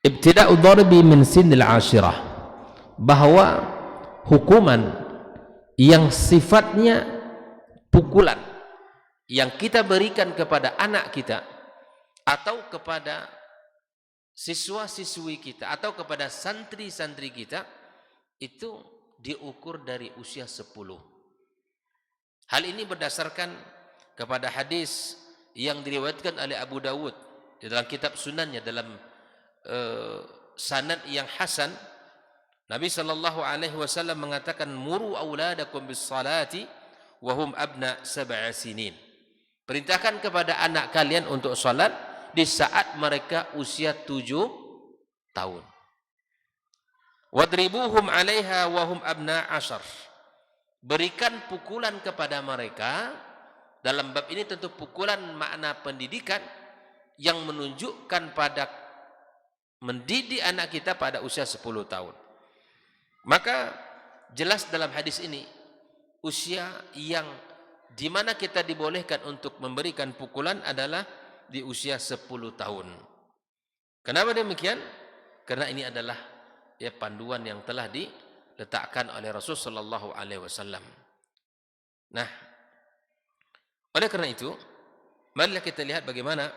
ibtida'u dharbi min sinil ashirah, bahwa hukuman yang sifatnya pukulan yang kita berikan kepada anak kita atau kepada siswa-siswi kita atau kepada santri-santri kita itu diukur dari usia 10. Hal ini berdasarkan kepada hadis yang diriwayatkan oleh Abu Dawud di dalam kitab sunannya dalam sanad yang hasan. Nabi sallallahu alaihi wasallam mengatakan, muru auladakum bis salati wa hum abna 7 sinin. Perintahkan kepada anak kalian untuk salat di saat mereka usia 7 tahun. Wadribuhum 'alaiha wa hum abna 10. Berikan pukulan kepada mereka. Dalam bab ini tentu pukulan makna pendidikan yang menunjukkan pada mendidik anak kita pada usia 10 tahun. Maka jelas dalam hadis ini usia yang di mana kita dibolehkan untuk memberikan pukulan adalah di usia 10 tahun. Kenapa demikian? Karena ini adalah panduan yang telah diletakkan oleh Rasul sallallahu alaihi wasallam. Nah, oleh karena itu, marilah kita lihat bagaimana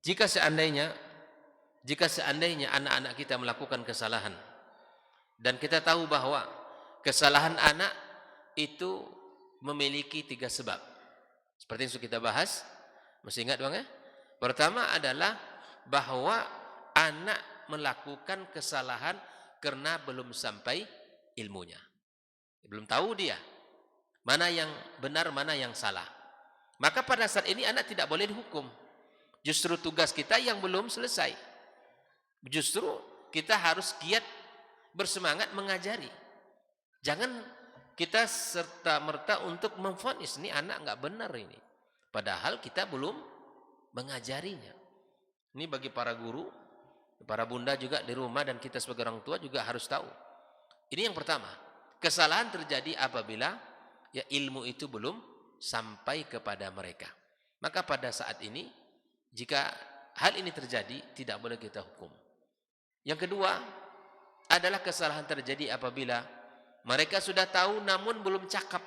jika seandainya anak-anak kita melakukan kesalahan dan kita tahu bahwa kesalahan anak itu memiliki 3 sebab. Seperti yang sudah kita bahas, masih ingat Bang ya? Pertama adalah bahwa anak melakukan kesalahan karena belum sampai ilmunya. Belum tahu dia mana yang benar, mana yang salah. Maka pada saat ini anak tidak boleh dihukum. Justru tugas kita yang belum selesai. Justru kita harus giat bersemangat mengajari. Jangan kita serta-merta untuk memvonis ini anak enggak benar ini. Padahal kita belum mengajarinya. Ini bagi para guru, para bunda juga di rumah dan kita sebagai orang tua juga harus tahu. Ini yang pertama. Kesalahan terjadi apabila ilmu itu belum sampai kepada mereka. Maka pada saat ini jika hal ini terjadi tidak boleh kita hukum. Yang kedua adalah kesalahan terjadi apabila mereka sudah tahu namun belum cakap,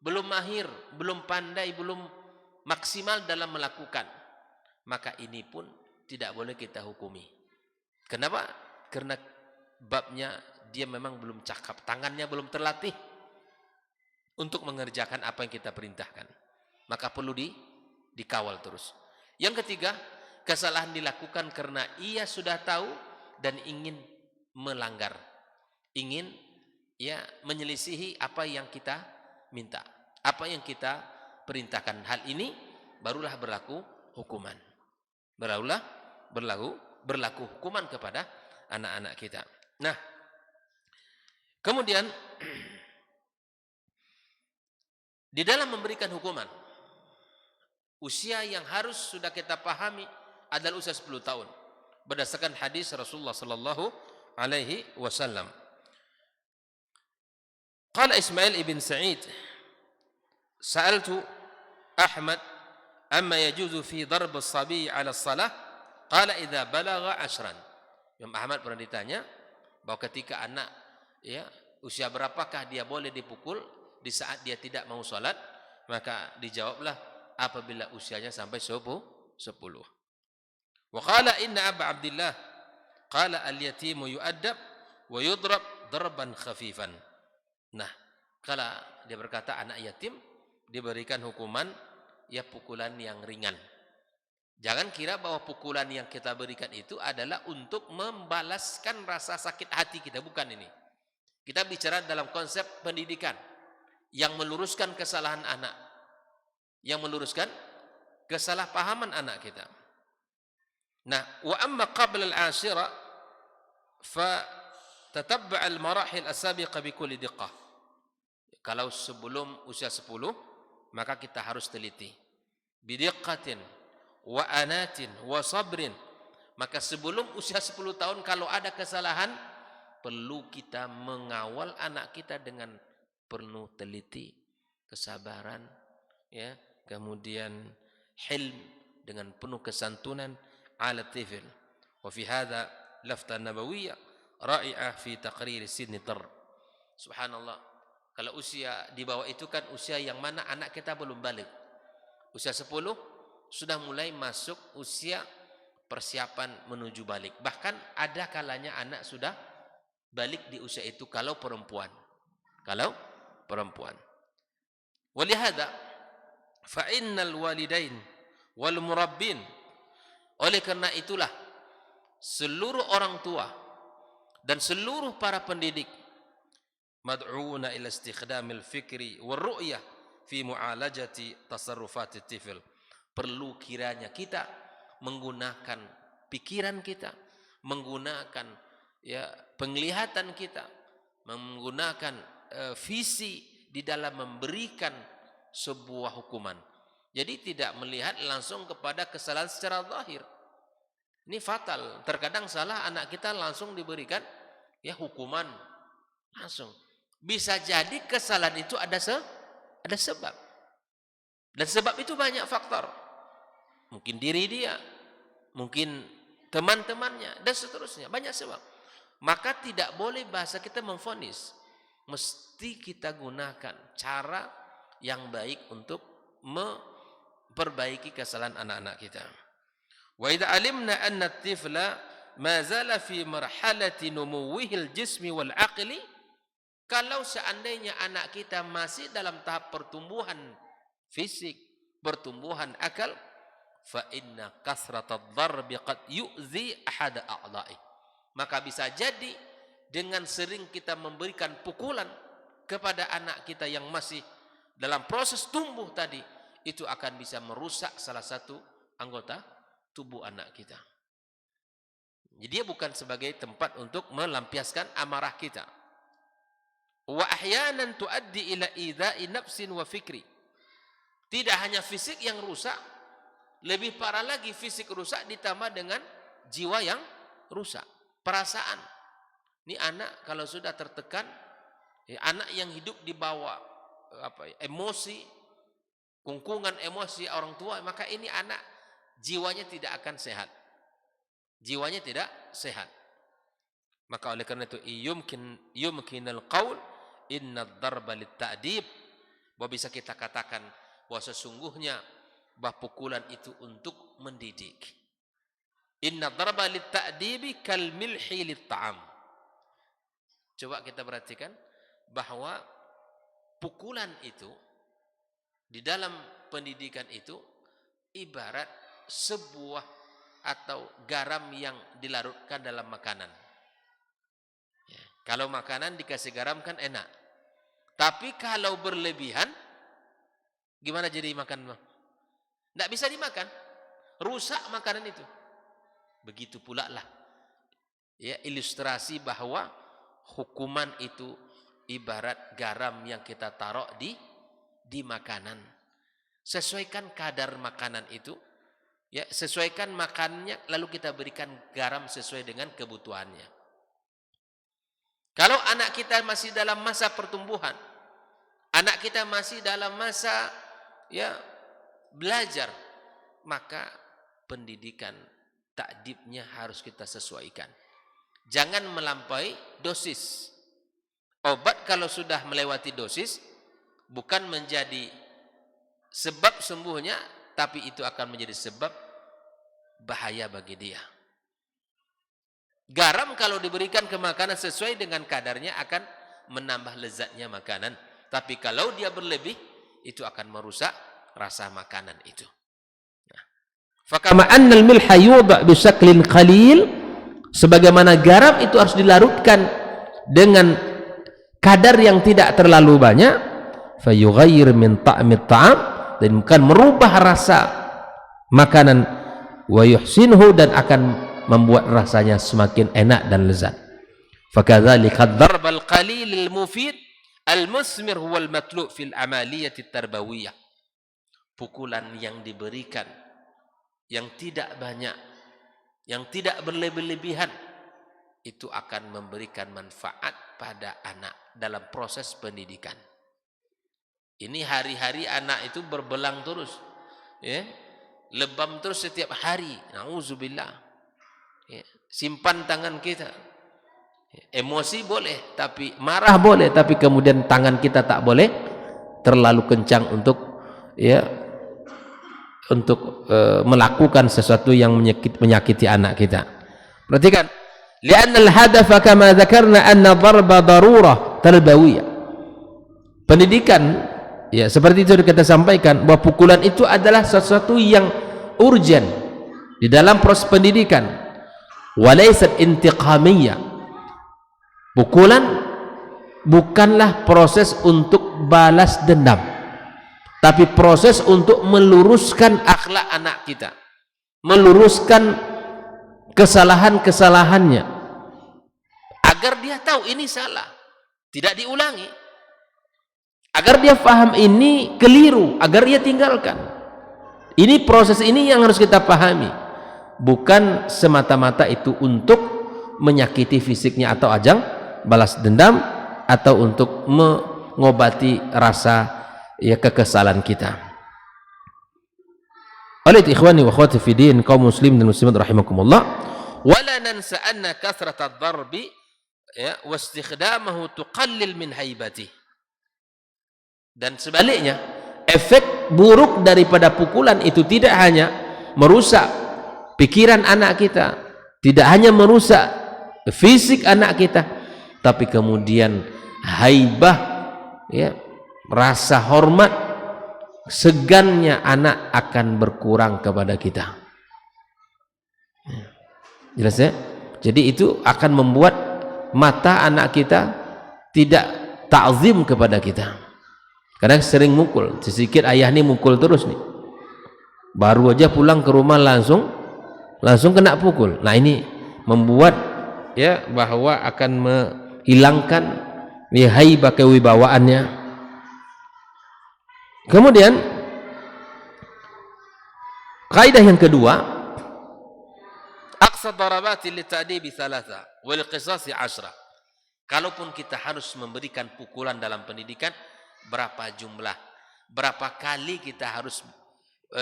belum mahir, belum pandai, belum maksimal dalam melakukan. Maka ini pun tidak boleh kita hukumi. Kenapa? Karena babnya dia memang belum cakap, tangannya belum terlatih untuk mengerjakan apa yang kita perintahkan. Maka perlu dikawal terus. Yang ketiga, kesalahan dilakukan karena ia sudah tahu dan ingin melanggar. Ingin menyelisihi apa yang kita minta, apa yang kita perintahkan. Hal ini barulah berlaku hukuman. Barulah berlaku hukuman kepada anak-anak kita. Nah, kemudian di dalam memberikan hukuman, usia yang harus sudah kita pahami adalah usia 10 tahun. Berdasarkan hadis Rasulullah sallallahu alaihi wasallam. Qala Ismail ibn Sa'id, sa'altu Ahmad amma yajuzu fi darb as-sabi 'ala as-salah, qala idza balagha 10. Imam Ahmad pernah ditanya bahwa ketika anak usia berapakah dia boleh dipukul di saat dia tidak mau salat, maka dijawablah apabila usianya sampai 10. Wa qala inna Aba Abdillah qala al-yatimu yu'addab wa yudrab darban khafifan. Nah, kalau dia berkata anak yatim diberikan hukuman pukulan yang ringan. Jangan kira bahwa pukulan yang kita berikan itu adalah untuk membalaskan rasa sakit hati kita, bukan ini. Kita bicara dalam konsep pendidikan yang meluruskan kesalahan anak, yang meluruskan kesalahpahaman anak kita. Nah, wa amma qabla al-ashira fa tatabba' al-marahil as-sabiqa bi kulli diqqah. Kalau sebelum usia 10, maka kita harus teliti. Bidiqqatin wa anatin wa sabrin. Maka sebelum usia 10 tahun kalau ada kesalahan, perlu kita mengawal anak kita dengan penuh teliti, kesabaran, kemudian hilm dengan penuh kesantunan ala tifil. Wa fi hadha lafta nabawiyyah ra'i'ah fi taqrir sinni tar. Subhanallah. Kalau usia di bawah itu kan usia yang mana anak kita belum balik. Usia 10 sudah mulai masuk usia persiapan menuju balik. Bahkan ada kalanya anak sudah balik di usia itu kalau perempuan. Kalau perempuan. Walihada fa innal walidain wal murabbin, oleh karena itulah seluruh orang tua dan seluruh para pendidik mad'una ila istikhdamil fikri war ru'yah fi mu'alajati tasarrufat at-tifl. Perlu kiranya kita menggunakan pikiran kita, menggunakan ya penglihatan kita, menggunakan visi di dalam memberikan sebuah hukuman. Jadi tidak melihat langsung kepada kesalahan secara zahir. Ini fatal. Terkadang salah anak kita langsung diberikan ya hukuman langsung. Bisa jadi kesalahan itu ada sebab. Dan sebab itu banyak faktor. Mungkin diri dia, mungkin teman-temannya dan seterusnya, banyak sebab. Maka tidak boleh bahasa kita memvonis. Mesti kita gunakan cara yang baik untuk memperbaiki kesalahan anak-anak kita. Wa idza alimna anna at-tifla ma zala fi marhalati numuwihi al-jismi wal aqli, kalau seandainya anak kita masih dalam tahap pertumbuhan fisik, pertumbuhan akal, fa inna kasratad darbi qad yu'zi ahad a'dha'i, maka bisa jadi dengan sering kita memberikan pukulan kepada anak kita yang masih dalam proses tumbuh tadi, itu akan bisa merusak salah satu anggota tubuh anak kita. Jadi dia bukan sebagai tempat untuk melampiaskan amarah kita. Wa ahyanan tuaddi ila idza'i nafsin wa fikri. Tidak hanya fisik yang rusak, lebih parah lagi fisik rusak ditambah dengan jiwa yang rusak, perasaan. Ini anak kalau sudah tertekan, ya, anak yang hidup di bawah emosi, kungkungan emosi orang tua, maka ini anak jiwanya tidak akan sehat. Jiwanya tidak sehat. Maka oleh karena itu yumkinul qaul inna ad-darba lit-ta'dib, bahwa bisa kita katakan bahwa sesungguhnya bahwa pukulan itu untuk mendidik. Inna ad-darba lit-ta'dibi kal milhi lit-ta'am. Coba kita perhatikan bahwa pukulan itu di dalam pendidikan itu ibarat sebuah atau garam yang dilarutkan dalam makanan. Ya, kalau makanan dikasih garam kan enak. Tapi kalau berlebihan, gimana jadi makan? Tidak bisa dimakan. Rusak makanan itu. Begitu pula lah. Ya, ilustrasi bahwa hukuman itu ibarat garam yang kita taruh di makanan. Sesuaikan kadar makanan itu. Ya, sesuaikan makannya, lalu kita berikan garam sesuai dengan kebutuhannya. Kalau anak kita masih dalam masa pertumbuhan, anak kita masih dalam masa ya belajar, maka pendidikan takdibnya harus kita sesuaikan. Jangan melampaui dosis. Obat kalau sudah melewati dosis bukan menjadi sebab sembuhnya, tapi itu akan menjadi sebab bahaya bagi dia. Garam kalau diberikan ke makanan sesuai dengan kadarnya akan menambah lezatnya makanan. Tapi kalau dia berlebih, itu akan merusak rasa makanan itu. Fakama annal milha yudha bisaklin qalil, sebagaimana garam itu harus dilarutkan dengan kadar yang tidak terlalu banyak, fayughayyir min ta'mit ta'am, dan bukan merubah rasa makanan, wa yuhsinhu, dan akan membuat rasanya semakin enak dan lezat. Fakadzalika ad-darbal qalil al-mufid al-musmir huwa al-matlu' fil amaliyati at-tarbawiyah. Pukulan yang diberikan yang tidak banyak, yang tidak berlebih-lebihan, itu akan memberikan manfaat pada anak dalam proses pendidikan. Ini hari-hari anak itu berbelang terus, ya, lebam terus setiap hari. Nauzubillah. Ya, simpan tangan kita. Emosi boleh, tapi marah boleh, tapi kemudian tangan kita tak boleh terlalu kencang untuk melakukan sesuatu yang menyakiti anak kita. Perhatikan, li'anna al-hadafa kama dzakarna anna darba darurah tarbawiyah. Pendidikan, ya seperti itu kita sampaikan bahwa pukulan itu adalah sesuatu yang urgent di dalam proses pendidikan. Walaysat intiqamiyah. Pukulan bukanlah proses untuk balas dendam, tapi proses untuk meluruskan akhlak anak kita, meluruskan kesalahan-kesalahannya, agar dia tahu ini salah, tidak diulangi, agar dia paham ini keliru, agar dia tinggalkan. Ini proses ini yang harus kita pahami, bukan semata-mata itu untuk menyakiti fisiknya atau ajang balas dendam, atau untuk mengobati rasa kekesalan kita. Oleh ikhwani wa akhwati fi din, kaum muslim dan muslimat rahimakumullah, wala nansa anna kathrat ad-darbi wa istikhdamahu tuqallil min haibatihi. Dan sebaliknya, efek buruk daripada pukulan itu tidak hanya merusak pikiran anak kita, tidak hanya merusak fisik anak kita, tapi kemudian haibah, rasa hormat, segannya anak akan berkurang kepada kita. Jelas ya? Jadi itu akan membuat mata anak kita tidak ta'zim kepada kita, karena sering mukul. Sedikit ayah ini mukul terus nih, baru aja pulang ke rumah langsung kena pukul. Nah ini membuat bahwa akan menghilangkan haibah kewibawaannya. Kemudian kaidah yang kedua, aqsa darabati lita'dibi thalatha wal qisasi 10. Kalaupun kita harus memberikan pukulan dalam pendidikan, berapa jumlah, berapa kali kita harus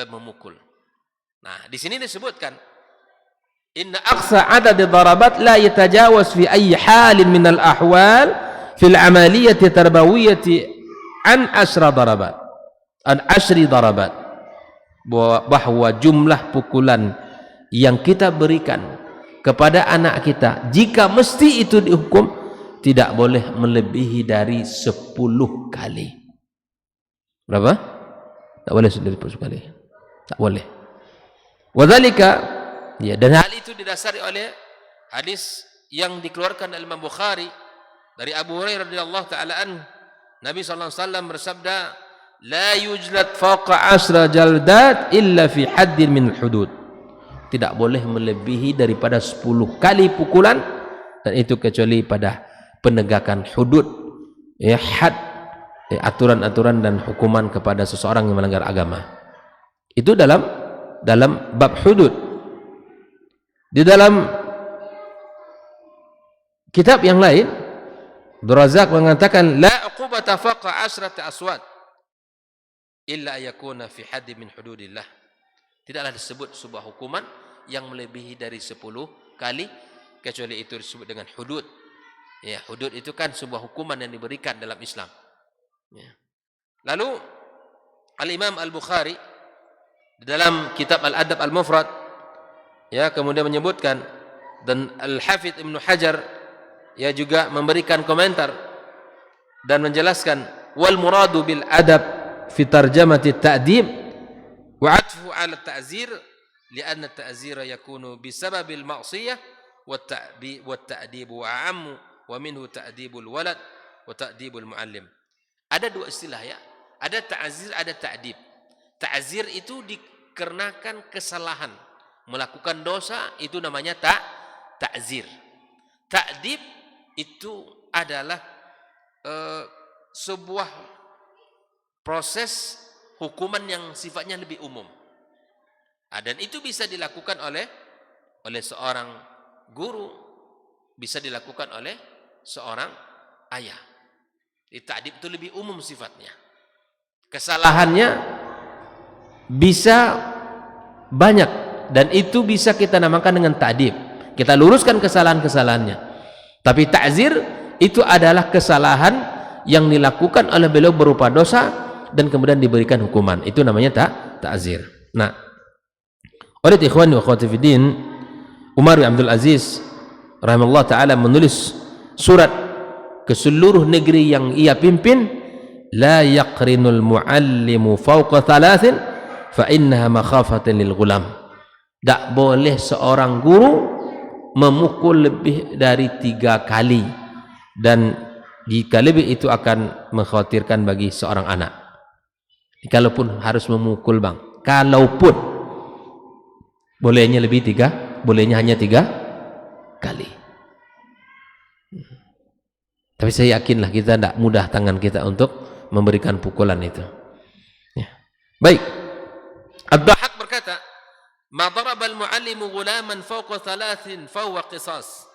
memukul. Nah, di sini disebutkan inna aqsa adad darabat la yatajawaz fi ayyi halin min al ahwal fil amaliyati tarbawiyati an 10 darabat, an 10 darabat, bahwa jumlah pukulan yang kita berikan kepada anak kita, jika mesti itu dihukum, tidak boleh melebihi dari 10 kali. Berapa? Tak boleh dari 10 kali. Tak boleh. Wadzalika, dan hal itu didasari oleh hadis yang dikeluarkan oleh Imam Bukhari dari Abu Hurairah radhiyallahu taala anhu. Nabi sallallahu alaihi wasallam bersabda, la yujlad fawqa 10 jaldat illa fi haddin min hudud. Tidak boleh melebihi daripada 10 kali pukulan, dan itu kecuali pada penegakan hudud, had, aturan-aturan dan hukuman kepada seseorang yang melanggar agama. Itu dalam bab hudud. Di dalam kitab yang lain, Abdul Razak mengatakan, la uqubata fawqa 10 aswad illa yakuna fi haddi min hududillah. Tidaklah disebut sebuah hukuman yang melebihi dari 10 kali, kecuali itu disebut dengan hudud. Ya, hudud itu kan sebuah hukuman yang diberikan dalam Islam. Ya. Lalu Al-Imam Al-Bukhari di dalam kitab Al-Adab Al-Mufrad kemudian menyebutkan, dan Al-Hafidh Ibnu Hajar juga memberikan komentar dan menjelaskan, wal muradu bil adab fi tarjamati ta'dib wa 'atfu 'ala at-ta'zir li'anna at-ta'zira yakunu bisababil ma'siyah wa at-ta'dib a'ammu wa minhu ta'dibul walad wa ta'dibul muallim. Ada dua istilah ada ta'zir, ada ta'dib. Ta'zir itu dikarenakan kesalahan, melakukan dosa, itu namanya ta'zir. Ta'dib itu adalah sebuah proses hukuman yang sifatnya lebih umum. Dan itu bisa dilakukan oleh seorang guru, bisa dilakukan oleh seorang ayah. Ta'dib itu lebih umum sifatnya. Kesalahannya bisa banyak, dan itu bisa kita namakan dengan ta'dib. kita luruskan kesalahan-kesalahannya. Tapi ta'zir itu adalah kesalahan yang dilakukan oleh beliau berupa dosa dan kemudian diberikan hukuman. Itu namanya ta'zir. Nah, oleh ikhwani wa akhwati fiddin, Umar bin Abdul Aziz rahimahullah taala menulis surat ke seluruh negeri yang ia pimpin, la yaqrinul muallimu fawqa thalathin fa innaha makhafatan lil ghulam. Tak boleh seorang guru memukul lebih dari 3 kali, dan jika lebih itu akan mengkhawatirkan bagi seorang anak. Kalaupun harus memukul bang, kalaupun bolehnya lebih 3, bolehnya hanya 3 kali. Tapi saya yakinlah kita tidak mudah tangan kita untuk memberikan pukulan itu. Ya. Baik. Ad-Dhahhak berkata, "Ma daraba al-muallimu ghulaman fawqa 3 fa huwa qisas."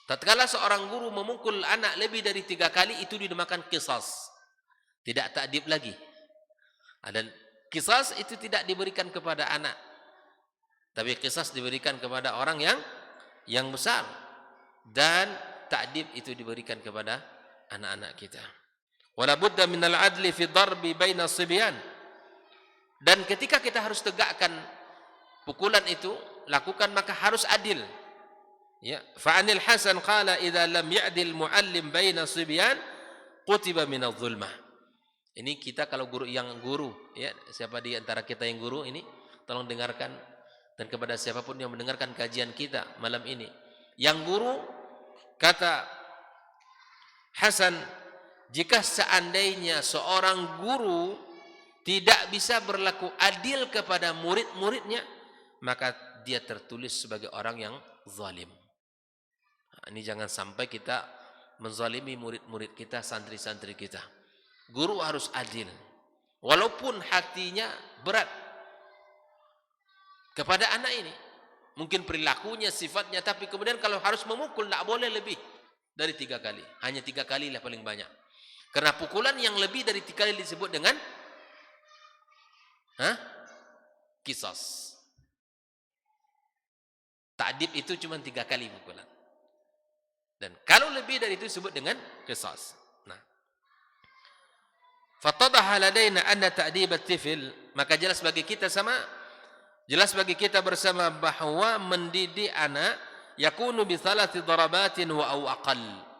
Tatkala seorang guru memukul anak lebih dari 3 kali, itu dinamakan qisas. Tidak ta'dib lagi. Dan qisas itu tidak diberikan kepada anak, tapi qisas diberikan kepada orang yang besar, dan ta'dib itu diberikan kepada anak-anak kita. Wala budda minal adli fi darbi baina sibyan. Dan ketika kita harus tegakkan pukulan itu, lakukan maka harus adil. Ya, fa anil Hasan qala idza lam ya'dil muallim baina sibyan qutiba min adh-dhulmah. Ini kita kalau guru ya, siapa di antara kita yang guru ini, tolong dengarkan, dan kepada siapapun yang mendengarkan kajian kita malam ini. Yang guru, kata Hasan, jika seandainya seorang guru tidak bisa berlaku adil kepada murid-muridnya, maka dia tertulis sebagai orang yang zalim. Nah, ini jangan sampai kita menzalimi murid-murid kita, santri-santri kita. Guru harus adil, walaupun hatinya berat kepada anak ini, mungkin perilakunya, sifatnya, tapi kemudian kalau harus memukul, tidak boleh lebih dari 3 kali. Hanya 3 kali lah paling banyak. Karena pukulan yang lebih dari 3 kali disebut dengan qisas. Ta'dib itu cuma 3 kali pukulan. Dan kalau lebih dari itu disebut dengan qisas. Nah, fattadaha ladaina anna ta'dib at-tifl, maka jelas bagi kita bersama bahwa mendidik anak yakunu bi 3 darabatin wa aw aqall.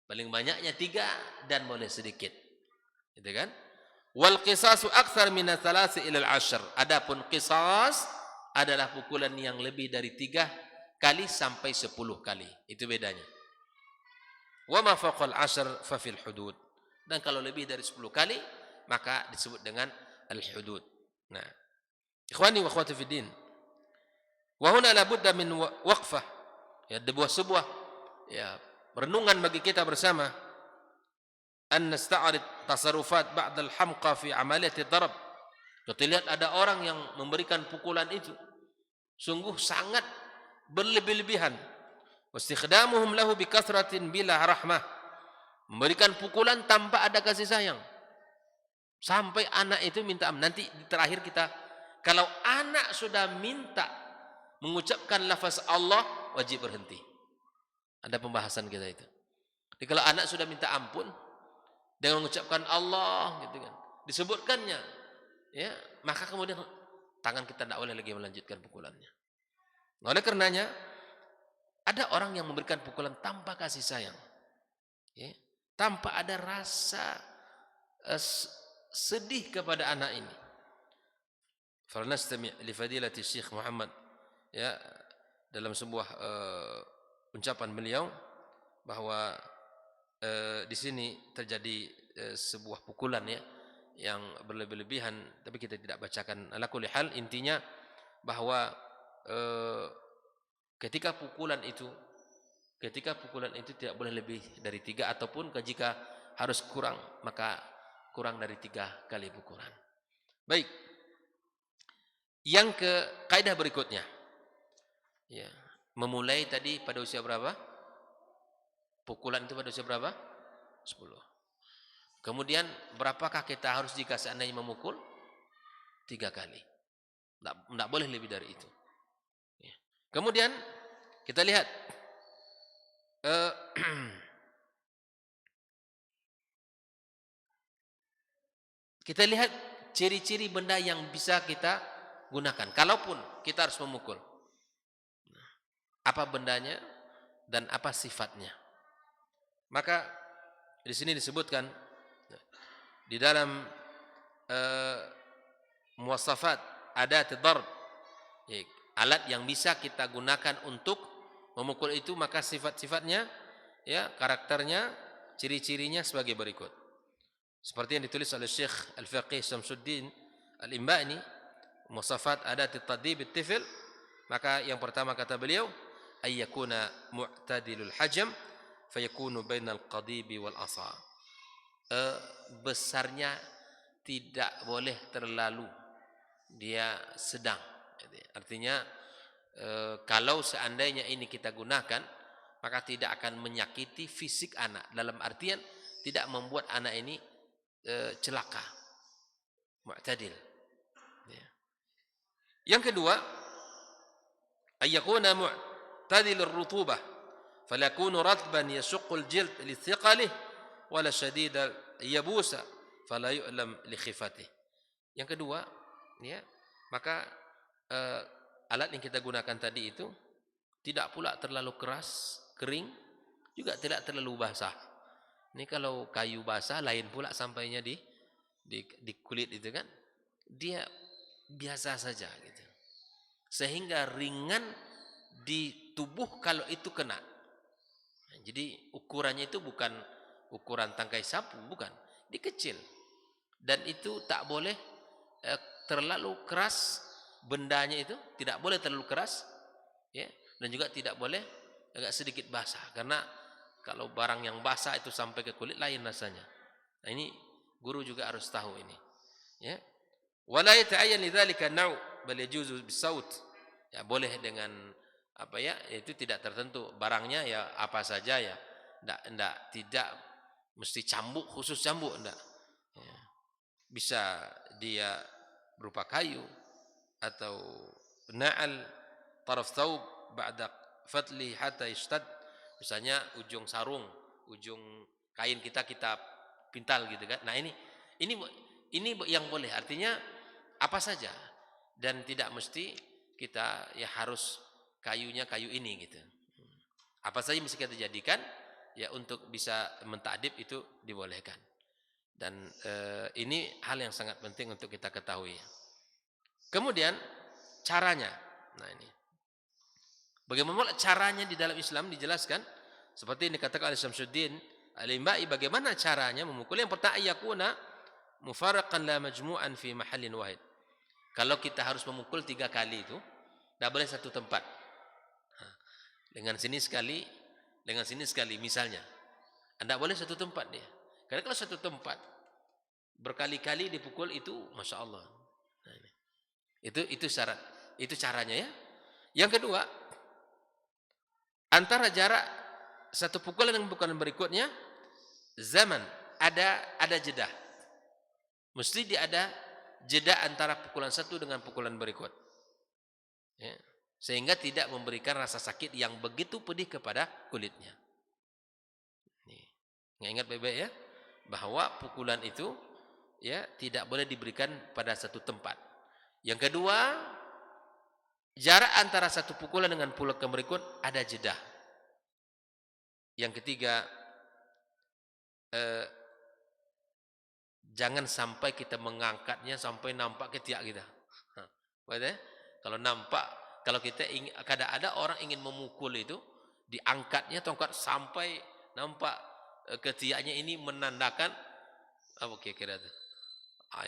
Paling banyaknya 3 dan boleh sedikit. Gitu kan? Wal qisasu akthar min 3 ila al-'ashr. Adapun qisas adalah pukulan yang lebih dari 3 kali sampai 10 kali. Itu bedanya. Wa ma fawqa al-'ashr fa fil hudud. Dan kalau lebih dari 10 kali maka disebut dengan al-hudud. Nah, ikhwani wa akhwati fiddin, wa huna la budda min waqfah, ya, sebuah ya renungan bagi kita bersama, an nasta'rid tasarrufat ba'd al-hamqa fi amaliyati darab. Kita lihat ada orang yang memberikan pukulan itu sungguh sangat berlebih-lebihan, wastikhdamuhum lahu bikathratin bila rahmah, memberikan pukulan tanpa ada kasih sayang, sampai anak itu minta nanti di terakhir kita, kalau anak sudah minta mengucapkan lafaz Allah, wajib berhenti. Ada pembahasan kita itu. Jadi kalau anak sudah minta ampun dengan mengucapkan Allah, gitu kan, disebutkannya, ya, maka kemudian tangan kita tidak boleh lagi melanjutkan pukulannya. Oleh karenanya, ada orang yang memberikan pukulan tanpa kasih sayang, ya, tanpa ada rasa sedih kepada anak ini. Falnastami' li fadilati Syekh Muhammad, ya, dalam sebuah ucapan beliau bahwa di sini terjadi sebuah pukulan, ya, yang berlebih-lebihan, tapi kita tidak bacakan. Ala kulli hal, intinya bahwa ketika pukulan itu tidak boleh lebih dari 3, ataupun jika harus kurang maka kurang dari 3 kali pukulan. Baik. Yang ke kaidah berikutnya, ya, memulai tadi pada usia berapa? Pukulan itu pada usia berapa? 10. Kemudian berapakah kita harus jika seandainya memukul? 3 kali. Tidak boleh lebih dari itu. Ya. Kemudian Kita lihat eh, kita lihat ciri-ciri benda yang bisa kita gunakan. Kalaupun kita harus memukul, apa bendanya dan apa sifatnya. Maka di sini disebutkan di dalam muwasafat adat darb, alat yang bisa kita gunakan untuk memukul itu, maka sifat-sifatnya, ya, karakternya, ciri-cirinya sebagai berikut. Seperti yang ditulis oleh Syekh Al-Faqih Syamsuddin Al-Imbani, muwasafat adat at-tadib at-tifl, maka yang pertama kata beliau, ayyakuna mu'tadilul hajam fayakunu bainal qadibi wal asa. Besarnya tidak boleh terlalu, dia sedang. Artinya kalau seandainya ini kita gunakan, maka tidak akan menyakiti fisik anak, dalam artian tidak membuat anak ini celaka. Mu'tadil. Yang kedua, ayyakuna mu'tadil ar-rutubah falakunu ratban yashuqqu al-jild lithiqalih wala shadida yabusa fala yu'lam li khifatih. Yang kedua, ya, maka alat yang kita gunakan tadi itu tidak pula terlalu keras, kering, juga tidak terlalu basah. Ini kalau kayu basah lain pula sampainya di kulit itu kan, dia biasa saja gitu. Sehingga ringan di tubuh kalau itu kena. Jadi ukurannya itu bukan ukuran tangkai sapu, bukan, dikecil. Dan itu tak boleh terlalu keras, bendanya itu tidak boleh terlalu keras, ya, dan juga tidak boleh agak sedikit basah, karena kalau barang yang basah itu sampai ke kulit lain rasanya. Nah, ini guru juga harus tahu ini, ya. Wala yata'ayyan lidzalika naw' bal yajuzu bisaut. Ya, boleh dengan apa, ya, itu tidak tertentu barangnya, ya apa saja, ya. Tidak mesti cambuk, khusus cambuk, enggak. Ya. Bisa dia berupa kayu atau na'al taraf thawb ba'da fatli hatta yashtad. Misalnya ujung sarung, ujung kain kita pintal gitu kan. Nah, ini yang boleh, artinya apa saja, dan tidak mesti kita ya harus kayunya kayu ini gitu. Apa saja mesti kita jadikan, ya, untuk bisa mentakdib itu dibolehkan. Dan ini hal yang sangat penting untuk kita ketahui. Kemudian caranya. Nah, ini bagaimana caranya di dalam Islam dijelaskan seperti ini dikatakan oleh Syamsuddin Al-Imbai, bagaimana caranya memukul. Yang pertama, yakuna mufarraqan la majmu'an fi mahallin wahid. Kalau kita harus memukul 3 kali itu, tidak boleh satu tempat. Dengan sini sekali, dengan sini sekali misalnya. Tidak boleh satu tempat dia. Karena kalau satu tempat berkali-kali dipukul itu, masya Allah. Nah, ini. Itu syarat, itu caranya, ya. Yang kedua, antara jarak satu pukulan dengan pukulan berikutnya, zaman, ada jeda. Mesti dia ada jeda antara pukulan satu dengan pukulan berikut, ya, sehingga tidak memberikan rasa sakit yang begitu pedih kepada kulitnya. Ingat baik-baik, ya, bahwa pukulan itu, ya, tidak boleh diberikan pada satu tempat. Yang kedua, jarak antara satu pukulan dengan pukulan berikut ada jeda. Yang ketiga, jangan sampai kita mengangkatnya sampai nampak ketiak kita. Kalau nampak, kalau kita ingin, kadang ada orang ingin memukul itu, diangkatnya tongkat sampai nampak ketiaknya, ini menandakan apa kira-kira itu?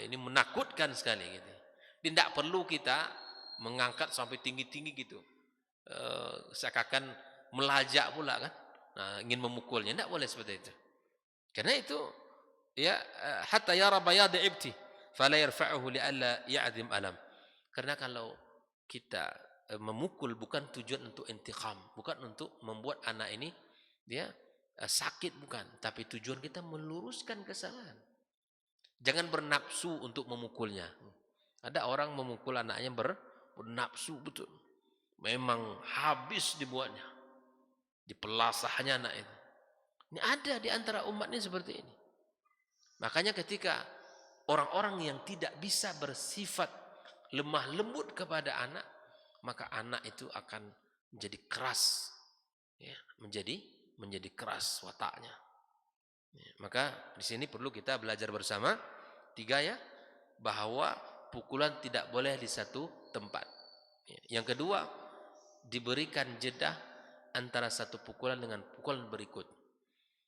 Ini menakutkan sekali gitu. Tidak perlu kita mengangkat sampai tinggi-tinggi gitu. Seakan melajak pula kan. Nah, ingin memukulnya, tidak boleh seperti itu. Karena itu, ya, hatta yara bayad ibti fala yarfa'uhu li'alla ya'zim alam. Karena kalau kita memukul bukan tujuan untuk intiqam, bukan untuk membuat anak ini dia sakit, bukan, tapi tujuan kita meluruskan kesalahan. Jangan bernafsu untuk memukulnya. Ada orang memukul anaknya bernafsu betul. Memang habis dibuatnya, dipelasahnya anak itu. Ini ada di antara umat ini seperti ini. Makanya ketika orang-orang yang tidak bisa bersifat lemah lembut kepada anak, maka anak itu akan menjadi keras, ya, menjadi keras wataknya. Ya, maka di sini perlu kita belajar bersama 3 ya, bahwa pukulan tidak boleh di satu tempat. Ya. Yang kedua, diberikan jeda antara satu pukulan dengan pukulan berikut.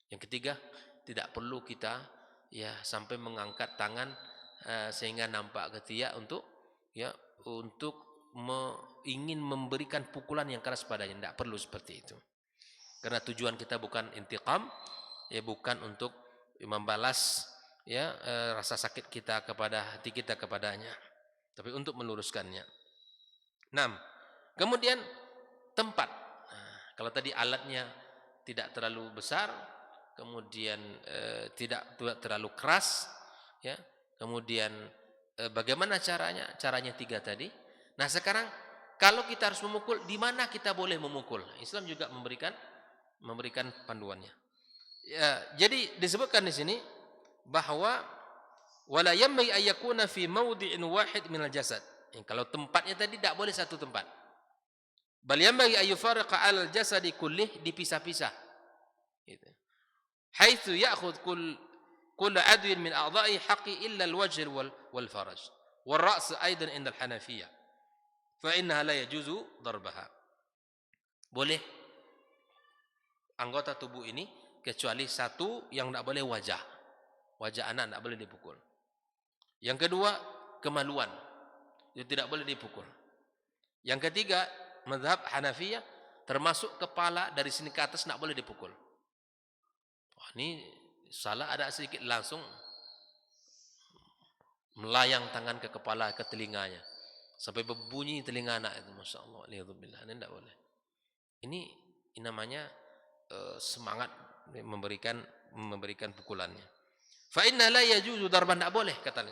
Yang ketiga, tidak perlu kita ya sampai mengangkat tangan sehingga nampak ketiak untuk ingin memberikan pukulan yang keras padanya. Tidak perlu seperti itu. Karena tujuan kita bukan intiqam, ya bukan untuk membalas ya rasa sakit kita kepada hati kita kepadanya, tapi untuk meluruskannya. 6. Kemudian tempat. Nah, kalau tadi alatnya tidak terlalu besar, kemudian tidak terlalu keras, ya. Kemudian bagaimana caranya? Caranya 3 tadi. Nah, sekarang kalau kita harus memukul, di mana kita boleh memukul? Islam juga memberikan panduannya. Ya, jadi disebutkan di sini bahwa wala yammi ayyakuna fi mawdi'in wahid minal jasad. Kalau tempatnya tadi tidak boleh satu tempat. Bal yammi ayyufariqa 'alal jasadi kullih, dipisah-pisah. Gitu. Haitsu ya'khudh kull adwin min a'dha'i haqqi illa al-wajh wal faraj. Wal ra's aidan 'inda al-Hanafiyyah. Fa innaha la yajuzu darbaha. Boleh anggota tubuh ini kecuali satu yang tidak boleh wajah. Wajah anak tidak boleh dipukul. Yang kedua, kemaluan. Itu tidak boleh dipukul. Yang ketiga, mazhab Hanafiyah, termasuk kepala dari sini ke atas tidak boleh dipukul. Wah, ini salah ada sedikit langsung melayang tangan ke kepala, ke telinganya. Sampai berbunyi telinga anak itu. Masya Allah. Ini tidak boleh. Ini namanya semangat memberikan pukulannya. Fa inna la yajuzu darban, tidak boleh, kata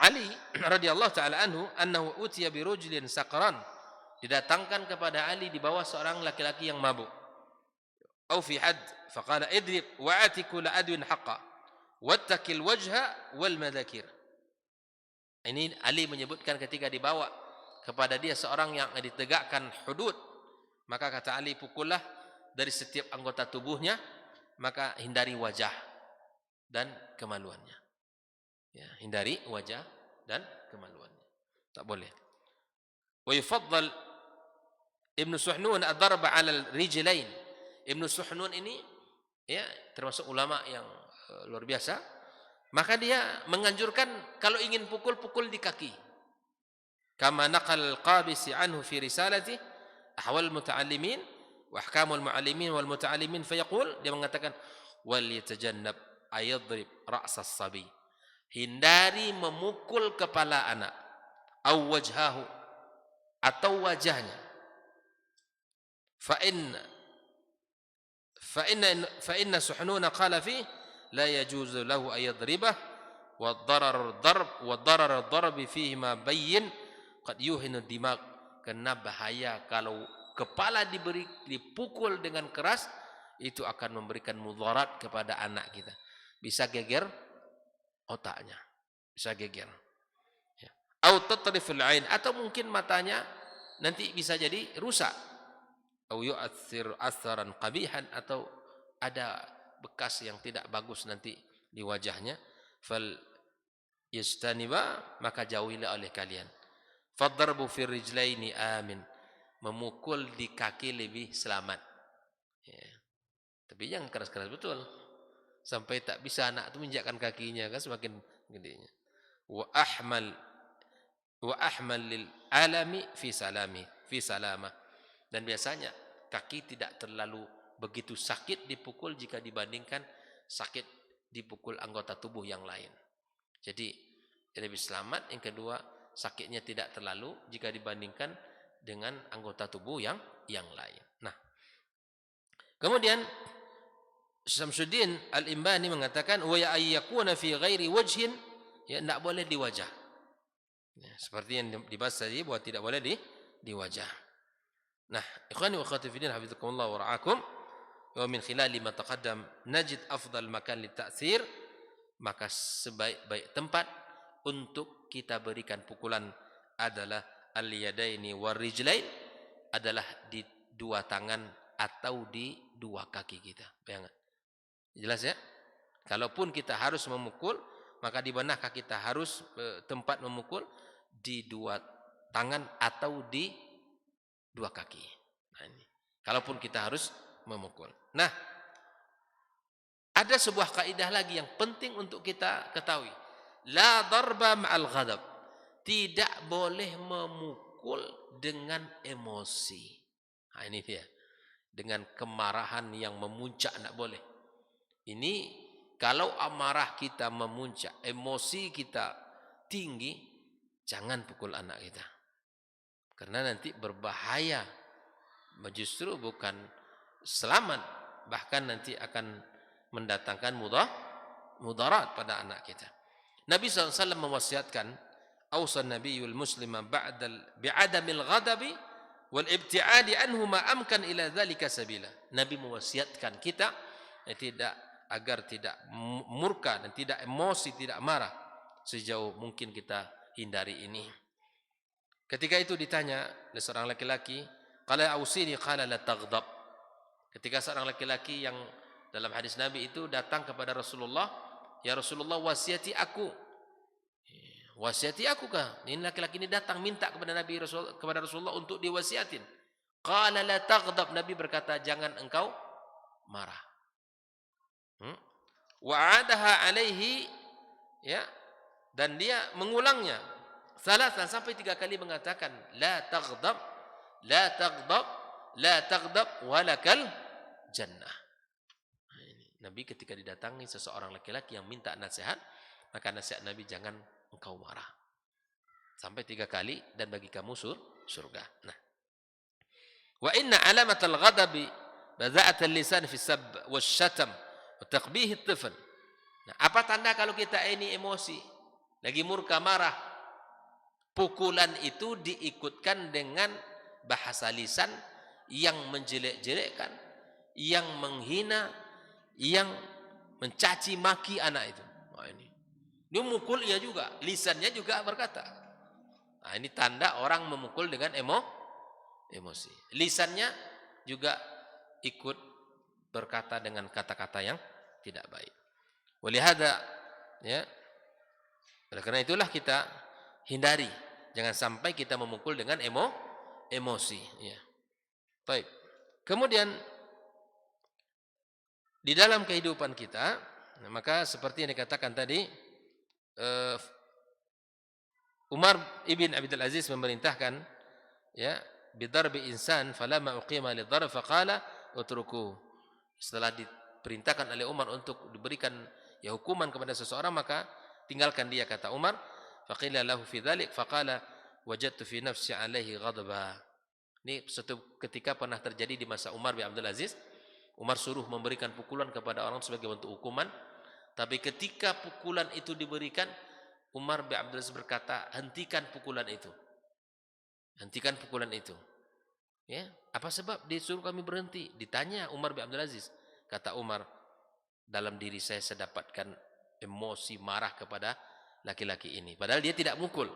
Ali radhiyallahu taala annahu utiya bi rajulin saqran, didatangkan kepada Ali di bawah seorang laki-laki yang mabuk. Au fi hadd faqala idrib wa atiku la adwin haqqa wattakil wajha wal madakir. Ini Ali menyebutkan ketika dibawa kepada dia seorang yang ditegakkan hudud, maka kata Ali, pukullah dari setiap anggota tubuhnya, maka hindari wajah dan kemaluannya. Ya, hindari wajah dan kemaluannya. Tak boleh. Wa yufaddal Ibnu Suhnun ad-darba 'ala al-rijlain. Ibnu Suhnun ini ya termasuk ulama yang luar biasa. Maka dia menganjurkan kalau ingin pukul di kaki. Kama naqal al-Qabisi anhu fi risalati ahwal muta'allimin wa ahkamul mu'allimin wal muta'allimin, fayaqul, dia mengatakan wal yatajannab ayadrib ra'sas sabi, hindari memukul kepala anak, au wajhahu, atau wajahnya. Fa inna Suhnuna qala fi la yajuzu lahu ayadribah wa darar darb fihi ma bayyin qad yuhinu dimag. Karena bahaya kalau kepala dipukul dengan keras, itu akan memberikan mudarat kepada anak kita. Bisa geger otaknya, bisa geger. Ya. Au tatriful ain, atau mungkin matanya nanti bisa jadi rusak. Au yu'athir atharan qabihan, atau ada bekas yang tidak bagus nanti di wajahnya. Fal yastaniba, maka jauhilah oleh kalian. Fadarbu fir rijlaini amin, memukul di kaki lebih selamat. Ya. Tapi jangan keras-keras betul, sampai tak bisa anak itu menginjakkan kakinya, kan semakin gedenya. Wa ahmal lil alami fi salama. Dan biasanya kaki tidak terlalu begitu sakit dipukul jika dibandingkan sakit dipukul anggota tubuh yang lain. Jadi lebih selamat. Yang kedua, sakitnya tidak terlalu jika dibandingkan dengan anggota tubuh yang lain. Nah, kemudian Syamsuddin Al-Imbani mengatakan wa yakuna fi ghairi wajhin, ya tidak boleh di wajah. Ya, seperti yang dibahas tadi bahwa tidak boleh di wajah. Nah, ikhwani wa akhwati fillah hafizakumullah wa ra'akum, wa min khilali ma taqaddam najid afdal makan li ta'thir, maka sebaik-baik tempat untuk kita berikan pukulan adalah al-yadaini war rijlain, adalah di dua tangan atau di dua kaki kita. Bayangkan. Jelas ya? Kalaupun kita harus memukul, maka di manakah kita harus tempat memukul? Di dua tangan atau di dua kaki. Nah, ini. Kalaupun kita harus memukul. Nah, ada sebuah kaidah lagi yang penting untuk kita ketahui. La darba ma'al ghadab. Tidak boleh memukul dengan emosi. Nah, ini dia. Dengan kemarahan yang memuncak tidak boleh. Ini kalau amarah kita memuncak, emosi kita tinggi, jangan pukul anak kita. Karena nanti berbahaya. Justru bukan selamat, bahkan nanti akan mendatangkan mudarat pada anak kita. Nabi SAW mewasiatkan, awsan nabiyul muslima bi'adamil ghadabi wal ibti'adi anhu ma amkan ila dhalika sabila. Nabi mewasiatkan kita agar tidak murka dan tidak emosi, tidak marah, sejauh mungkin kita hindari ini. Ketika itu ditanya oleh seorang laki-laki, qala ausini, qala la taghdab. Ketika seorang laki-laki yang dalam hadis Nabi itu datang kepada Rasulullah, ya Rasulullah, wasiati aku. Wasiati aku kah? Ini laki-laki ini datang minta kepada kepada Rasulullah untuk diwasiatin. Qala la taghdab. Nabi berkata, jangan engkau marah. Wa'adaha alaihi, ya, dan dia mengulangnya salasan, sampai 3 kali mengatakan la taghdab, la taghdab, la taghdab walakal jannah. Nabi ketika didatangi seseorang laki-laki yang minta nasihat, maka nasihat Nabi, jangan engkau marah. Sampai 3 kali, dan bagi kamu surga. Nah, wa inna alamatal ghadabi bada'at al-lisan fi sabb wasyatam wa taqbih at-tifl. Nah, apa tanda kalau kita ini emosi, lagi murka, marah? Pukulan itu diikutkan dengan bahasa lisan yang menjelek-jelekkan, yang menghina, yang mencaci maki anak itu. Nah, ini dia mukul, ia juga lisannya juga berkata. Nah, ini tanda orang memukul dengan emosi. Lisannya juga ikut berkata dengan kata-kata yang tidak baik. Walihada, ya, oleh karena itulah kita hindari, jangan sampai kita memukul dengan emosi. Ya. Baik. Kemudian di dalam kehidupan kita, maka seperti yang dikatakan tadi, Umar ibn Abdul Aziz memerintahkan, ya, bidarbi insan falamma uqima lidharb faqala utruku. Setelah diperintahkan oleh Umar untuk diberikan ya hukuman kepada seseorang, maka tinggalkan dia, kata Umar. Faqila lahu fi dzalik faqala wajadtu fi nafsi alaihi ghadaba. Ini suatu ketika pernah terjadi di masa Umar bin Abdul Aziz. Umar suruh memberikan pukulan kepada orang sebagai bentuk hukuman, tapi ketika pukulan itu diberikan, Umar bin Abdul Aziz berkata, hentikan pukulan itu. Hentikan pukulan itu. Ya, apa sebab disuruh kami berhenti? Ditanya Umar bin Abdul Aziz. Kata Umar, dalam diri saya dapatkan emosi marah kepada laki-laki ini. Padahal dia tidak mukul.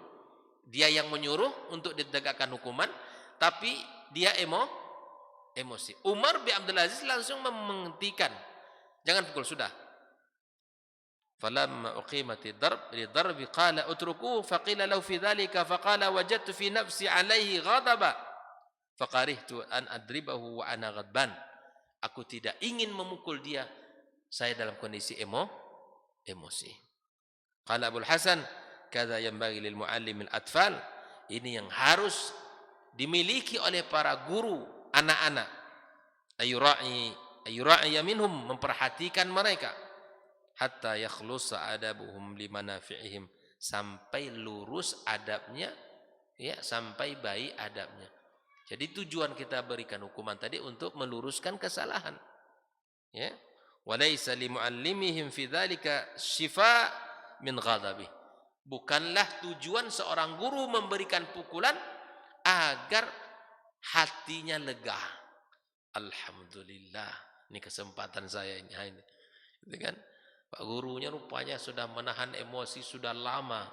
Dia yang menyuruh untuk ditegakkan hukuman, tapi dia emosi. Umar bin Abdul Aziz langsung menghentikan. Jangan pukul, sudah. Falamma uqimati darbi qala utrukuhu faqila lahu fi dhalika faqala wajadtu fi nafsi alaihi ghadaba faqarihtu an adribahu wa ana ghadban. Aku tidak ingin memukul dia, saya dalam kondisi emosi. Qala Abul Hasan, kadza yanbaghi lil muallim al atfal. Ini yang harus dimiliki oleh para guru anak-anak. Ayura'i minhum, memperhatikan mereka. Hatta yakhlusa adabuhum limanafi'ihim, sampai lurus adabnya, ya, sampai baik adabnya. Jadi tujuan kita berikan hukuman tadi untuk meluruskan kesalahan. Ya. Walaysa limuallimihim fi dzalika syifa min ghadabi. Bukanlah tujuan seorang guru memberikan pukulan agar hatinya lega. Alhamdulillah, ini kesempatan saya ini. Gitu kan? Pak gurunya rupanya sudah menahan emosi sudah lama.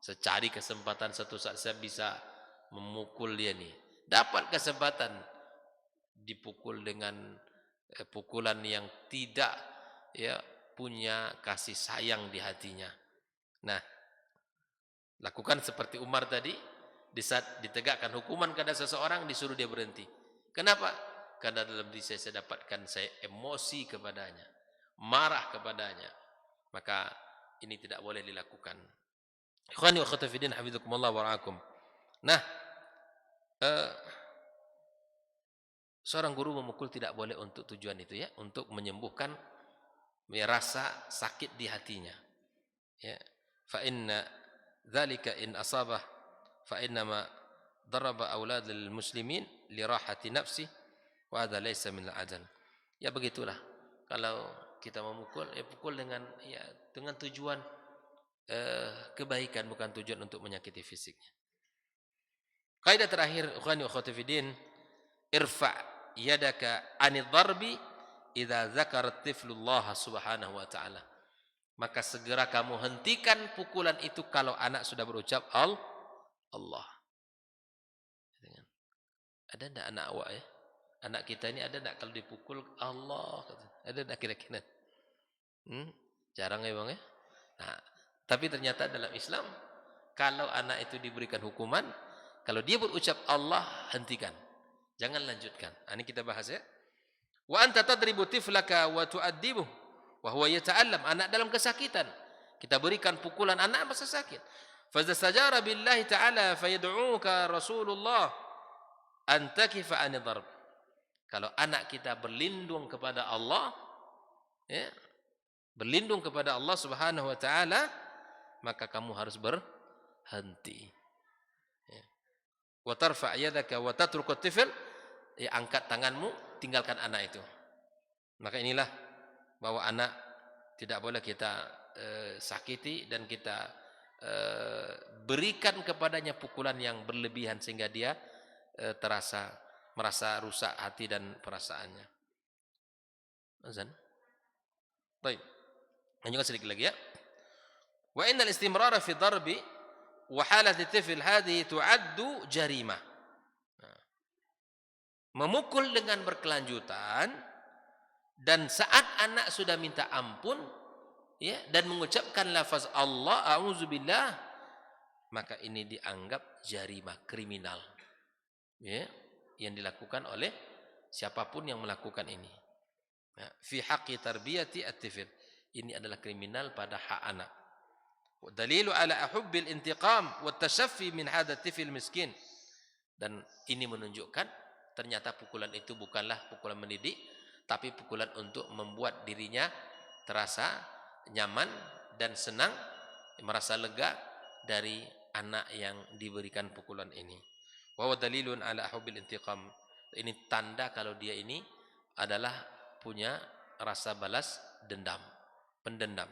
Secari kesempatan satu saat saya bisa memukul dia nih. Dapat kesempatan dipukul dengan pukulan yang tidak ya punya kasih sayang di hatinya. Nah, lakukan seperti Umar tadi, di saat ditegakkan hukuman kepada seseorang disuruh dia berhenti. Kenapa? Karena dalam diri saya dapatkan saya emosi kepadanya, marah kepadanya. Maka ini tidak boleh dilakukan. Ikhwani wa akhwati fiddin, hafizakumullah wa ra'akum. Nah, seorang guru memukul tidak boleh untuk tujuan itu ya, untuk menyembuhkan rasa sakit di hatinya. Ya. Fa inna dzalika in asabah fa innama daraba aulad lil muslimin li rahati nafsi wa hadza laysa min al-adl. Ya begitulah. Kalau kita memukul ya pukul dengan tujuan kebaikan, bukan tujuan untuk menyakiti fisiknya. Kaidah terakhir, ikhwani wa akhwati fiddin, irfa' yadaka 'anil darbi idza dzakara tiflullah subhanahu wa ta'ala. Maka segera kamu hentikan pukulan itu kalau anak sudah berucap Allah. Ada enggak anak awak ya? Anak kita ini ada enggak kalau dipukul Allah? Ada enggak kira-kira? Jarang ya bang ya? Nah, tapi ternyata dalam Islam, kalau anak itu diberikan hukuman, kalau dia berucap Allah, hentikan. Jangan lanjutkan. Ini kita bahas ya. Wa anta tadribu tiflaka wa tu'addibuh wa huwa yata'allam. Anak dalam kesakitan, kita berikan pukulan, anak masa sakit. Fazastajara billahi ta'ala fayad'uka Rasulullah an takifa an darb. Kalau anak kita berlindung kepada Allah, ya, berlindung kepada Allah Subhanahu wa taala, maka kamu harus berhenti. Ya. Wa tarfa' yadaka wa tatruku tifl, ya, angkat tanganmu, tinggalkan anak itu. Maka inilah bahwa anak tidak boleh kita sakiti dan kita berikan kepadanya pukulan yang berlebihan sehingga dia merasa rusak hati dan perasaannya. Azan. Baik. Lanjutkan sedikit lagi ya. Wa innal istimrara fi darbi wa halati tifl hadhihi tu'addu jarimah. Memukul dengan berkelanjutan dan saat anak sudah minta ampun ya dan mengucapkan lafaz Allah a'udzubillah, maka ini dianggap jarimah, kriminal. Ya, yang dilakukan oleh siapapun yang melakukan ini. Ya, fi haqqi tarbiyati at-tifl. Ini adalah kriminal pada hak anak. Dalilu ala hubbil intiqam wa tashaffi min hadha tifl miskin. Dan ini menunjukkan ternyata pukulan itu bukanlah pukulan mendidik, tapi pukulan untuk membuat dirinya terasa nyaman dan senang, merasa lega dari anak yang diberikan pukulan ini. Wa huwa dalilun ala hubbil intiqam. Ini tanda kalau dia ini adalah punya rasa balas dendam, pendendam.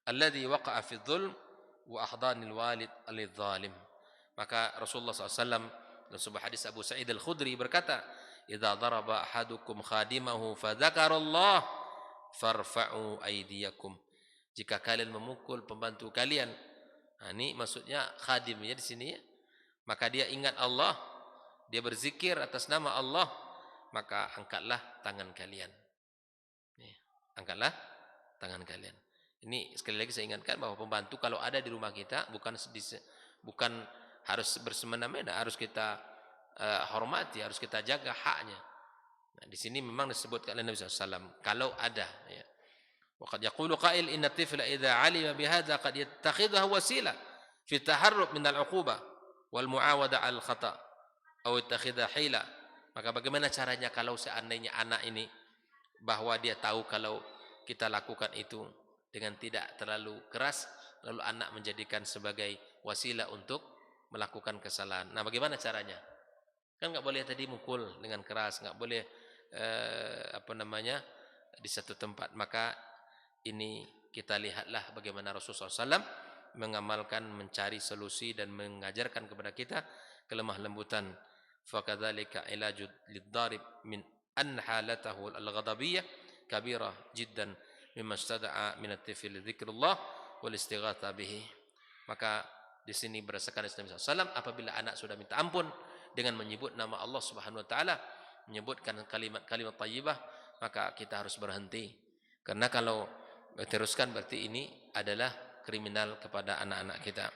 Alladhi waqa'a fi dhulm wa ahdanil walid alidh-dhalim. Maka Rasulullah SAW dalam sebuah hadis Abu Sa'id Al-Khudri berkata, "Idza daraba ahadukum khadimahu fadzakarallah farfa'u aydiyakum." Jika kalian memukul pembantu kalian, nah ini maksudnya khadimnya di sini ya, maka dia ingat Allah, dia berzikir atas nama Allah, maka angkatlah tangan kalian. Angkatlah tangan kalian. Ini sekali lagi saya ingatkan bahwa pembantu kalau ada di rumah kita bukan harus bersemena-mena, harus kita hormati, harus kita jaga haknya. Nah, di sini memang disebutkan oleh Nabi SAW kalau ada. Ya. Waqad yaqulu qail inna tifla idza 'alima bihadza qad yattakhidha wasila fi taharrub min al-'uqubah wal mu'awada al-khata' atau yattakhidha hila. Maka bagaimana caranya kalau seandainya anak ini bahwa dia tahu kalau kita lakukan itu dengan tidak terlalu keras, lalu anak menjadikan sebagai wasilah untuk melakukan kesalahan. Nah, bagaimana caranya? Kan enggak boleh tadi mukul dengan keras, enggak boleh di satu tempat. Maka ini kita lihatlah bagaimana Rasulullah SAW mengamalkan, mencari solusi dan mengajarkan kepada kita kelemah lembutan fakadzalika ilaju liddarib min an halatahu al-ghadabiyyah kabirah jiddan mimma istada'a min at-tifl dzikrullah wal istighatha bihi. Maka di sini berdasarkan Nabi SAW, apabila anak sudah minta ampun dengan menyebut nama Allah Subhanahu wa taala, menyebutkan kalimat-kalimat thayyibah, maka kita harus berhenti. Karena kalau teruskan berarti ini adalah kriminal kepada anak-anak kita.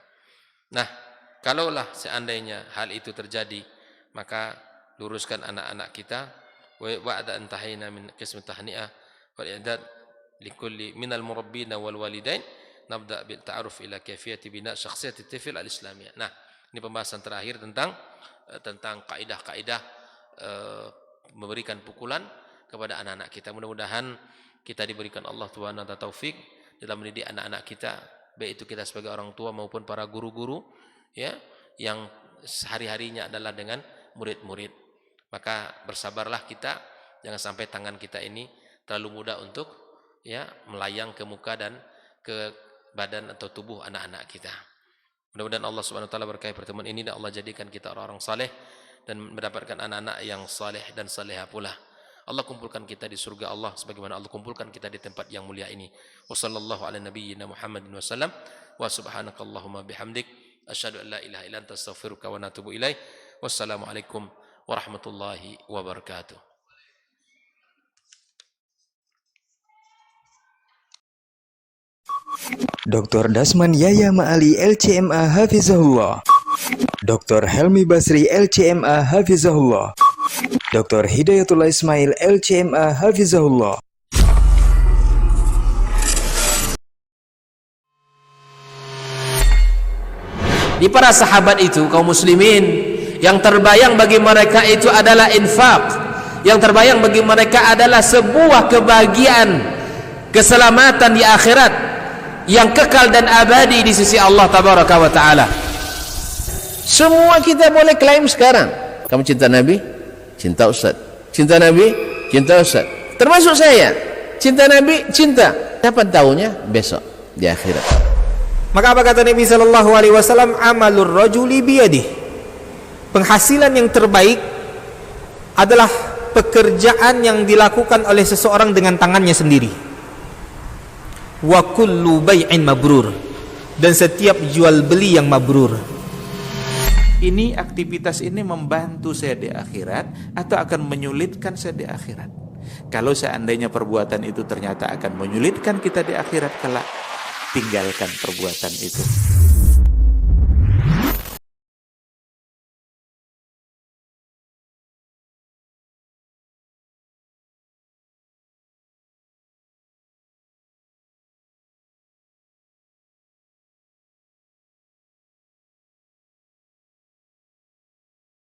Nah, kalaulah seandainya hal itu terjadi, maka luruskan anak-anak kita. Wa ba'da antahina min qism tahni'ah wal i'dad likulli minal murabbin wal walidain nabda bil ta'aruf ila kayfiyati bina syakhsiyat at-tifl al-islamiyah. Nah, ini pembahasan terakhir tentang kaidah-kaidah memberikan pukulan kepada anak-anak kita. Mudah-mudahan kita diberikan Allah Subhanahu wa taala taufik dalam mendidik anak-anak kita, baik itu kita sebagai orang tua maupun para guru-guru ya, yang sehari-harinya adalah dengan murid-murid. Maka bersabarlah kita, jangan sampai tangan kita ini terlalu mudah untuk ya melayang ke muka dan ke badan atau tubuh anak-anak kita. Mudah-mudahan Allah Subhanahu wa taala berkahi pertemuan ini dan Allah jadikan kita orang-orang saleh dan mendapatkan anak-anak yang saleh dan salehah pula. Allah kumpulkan kita di surga Allah sebagaimana Allah kumpulkan kita di tempat yang mulia ini. Wassallallahu ala nabiyyina Muhammadin wasallam wa subhanakallahumma bihamdik asyhadu an la ilaha illa anta astaghfiruka wa atubu ilaik. Wassalamu alaikum warahmatullahi wabarakatuh. Dr. Dasman Yahya Ma'ali LCMA Hafizahullah, Dr. Helmi Basri LCMA Hafizahullah, Dr. Hidayatullah Ismail LCMA Hafizahullah. Di para sahabat itu, kaum muslimin, yang terbayang bagi mereka itu adalah infak, yang terbayang bagi mereka adalah sebuah kebahagiaan, keselamatan di akhirat yang kekal dan abadi di sisi Allah Tabaraka wa Ta'ala. Semua kita boleh klaim sekarang. Kamu cinta Nabi? Cinta Ustaz. Cinta Nabi? Cinta Ustaz. Termasuk saya. Cinta Nabi? Cinta. Kapan tahunya? Besok di akhirat. Maka apa kata Nabi sallallahu alaihi wasallam? Amalur rajuli biyadihi. Penghasilan yang terbaik adalah pekerjaan yang dilakukan oleh seseorang dengan tangannya sendiri. Wa kullu bai'in mabrur, dan setiap jual beli yang mabrur. Ini aktivitas ini membantu saya di akhirat atau akan menyulitkan saya di akhirat? Kalau seandainya perbuatan itu ternyata akan menyulitkan kita di akhirat kelak, tinggalkan perbuatan itu.